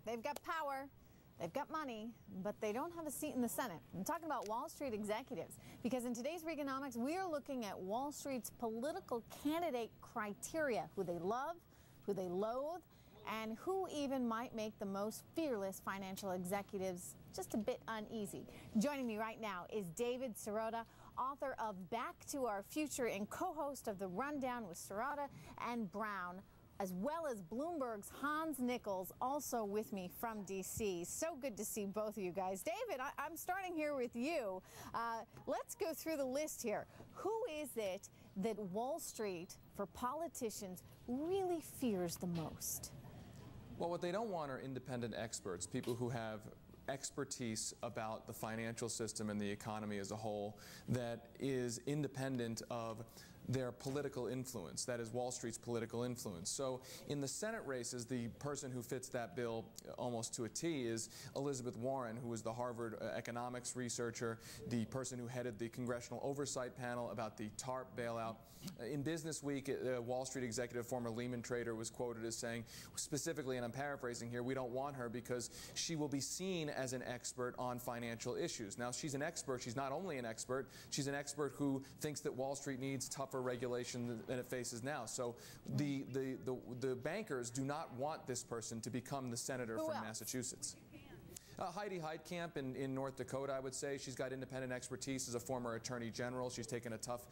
they've got power, they've got money, but they don't have a seat in the Senate. I'm talking about Wall Street executives, because in today's Reaganomics, we are looking at Wall Street's political candidate criteria, who they love, who they loathe, and who even might make the most fearless financial executives just a bit uneasy. Joining me right now is David Sirota, author of Back to Our Future and co-host of The Rundown with Sirota and Brown, as well as Bloomberg's Hans Nichols, also with me from D.C. So good to see both of you guys. David, I'm starting here with you. Let's go through the list here. Who is it that Wall Street, for politicians, really fears the most? Well, what they don't want are independent experts, people who have expertise about the financial system and the economy as a whole that is independent of their political influence, that is Wall Street's political influence. So in the Senate races, the person who fits that bill almost to a T is Elizabeth Warren, who was the Harvard economics researcher, the person who headed the Congressional Oversight Panel about the TARP bailout. In Business Week, a Wall Street executive, former Lehman trader, was quoted as saying, specifically, and I'm paraphrasing here, we don't want her because she will be seen as an expert on financial issues. Now, she's an expert. She's not only an expert, she's an expert who thinks that Wall Street needs tougher regulation than it faces now. So the bankers do not want this person to become the senator from Massachusetts. Heidi Heitkamp in North Dakota, I would say. She's got independent expertise as a former attorney general. She's taken a tough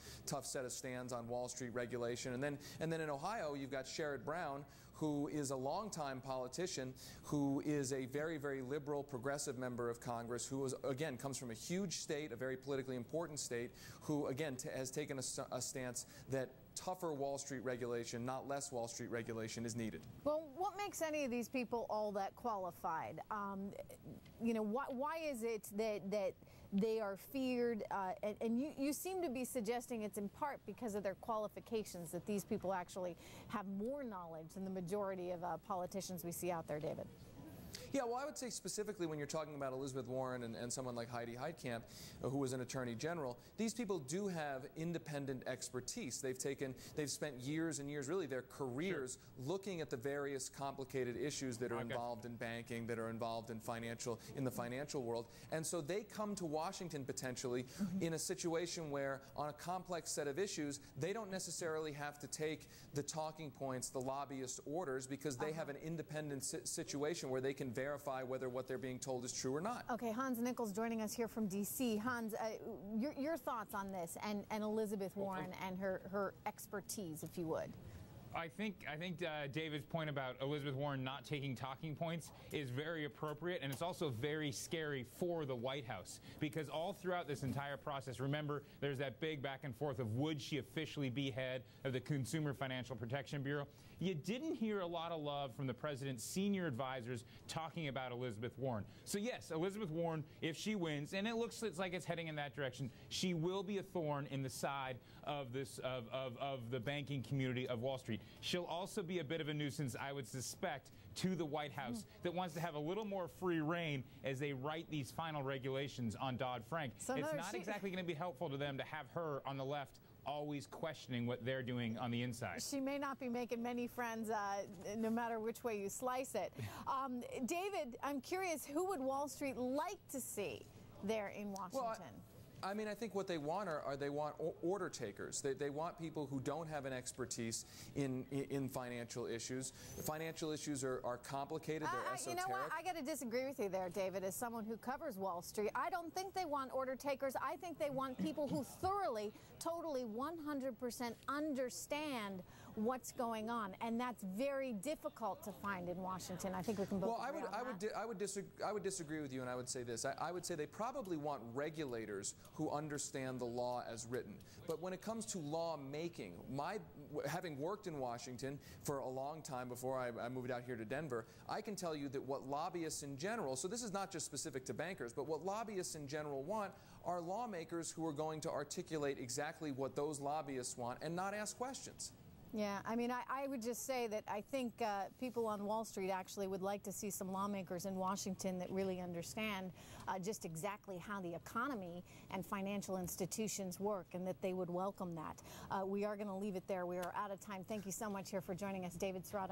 set of stands on Wall Street regulation. And then in Ohio, you've got Sherrod Brown, who is a longtime politician, who is a very, very liberal, progressive member of Congress, who is, again, comes from a huge state, a very politically important state, who, again, has taken a stance that tougher Wall Street regulation, not less Wall Street regulation, is needed. Well, what makes any of these people all that qualified? You know, why is it that they are feared? And you seem to be suggesting it's in part because of their qualifications, that these people actually have more knowledge than the majority of politicians we see out there, David. Yeah, well, I would say specifically when you're talking about Elizabeth Warren and someone like Heidi Heitkamp, who was an attorney general, these people do have independent expertise. They've spent years and years, really their careers, looking at the various complicated issues that are involved in banking, that are involved in the financial world. And so they come to Washington potentially in a situation where, on a complex set of issues, they don't necessarily have to take the talking points, the lobbyist orders, because they have an independent situation where they can verify whether what they're being told is true or not. Okay, Hans Nichols joining us here from D.C. Hans, your thoughts on this and Elizabeth Warren and her expertise, if you would. I think David's point about Elizabeth Warren not taking talking points is very appropriate, and it's also very scary for the White House, because all throughout this entire process, remember, there's that big back and forth of would she officially be head of the Consumer Financial Protection Bureau. You didn't hear a lot of love from the president's senior advisors talking about Elizabeth Warren. So yes, Elizabeth Warren, if she wins, and it looks like it's heading in that direction, she will be a thorn in the side of this of the banking community of Wall Street. She'll also be a bit of a nuisance, I would suspect, to the White House that wants to have a little more free reign as they write these final regulations on Dodd-Frank. So it's not exactly going to be helpful to them to have her on the left always questioning what they're doing on the inside. She may not be making many friends, no matter which way you slice it. David, I'm curious, who would Wall Street like to see there in Washington? Well, I mean, I think what they want they want order takers. They want people who don't have an expertise in financial issues. Financial issues are complicated. They're esoteric. You know what? I got to disagree with you there, David, as someone who covers Wall Street. I don't think they want order takers. I think they want people who thoroughly, totally, 100% understand what's going on, and that's very difficult to find in Washington. I think we can both agree on that. I would disagree with you, and I would say this. I would say they probably want regulators who understand the law as written. But when it comes to law making, having worked in Washington for a long time before I moved out here to Denver, I can tell you that what lobbyists in general, so this is not just specific to bankers, but what lobbyists in general want are lawmakers who are going to articulate exactly what those lobbyists want and not ask questions. Yeah, I mean, I would just say that I think people on Wall Street actually would like to see some lawmakers in Washington that really understand just exactly how the economy and financial institutions work, and that they would welcome that. We are going to leave it there. We are out of time. Thank you so much here for joining us, David Sirota.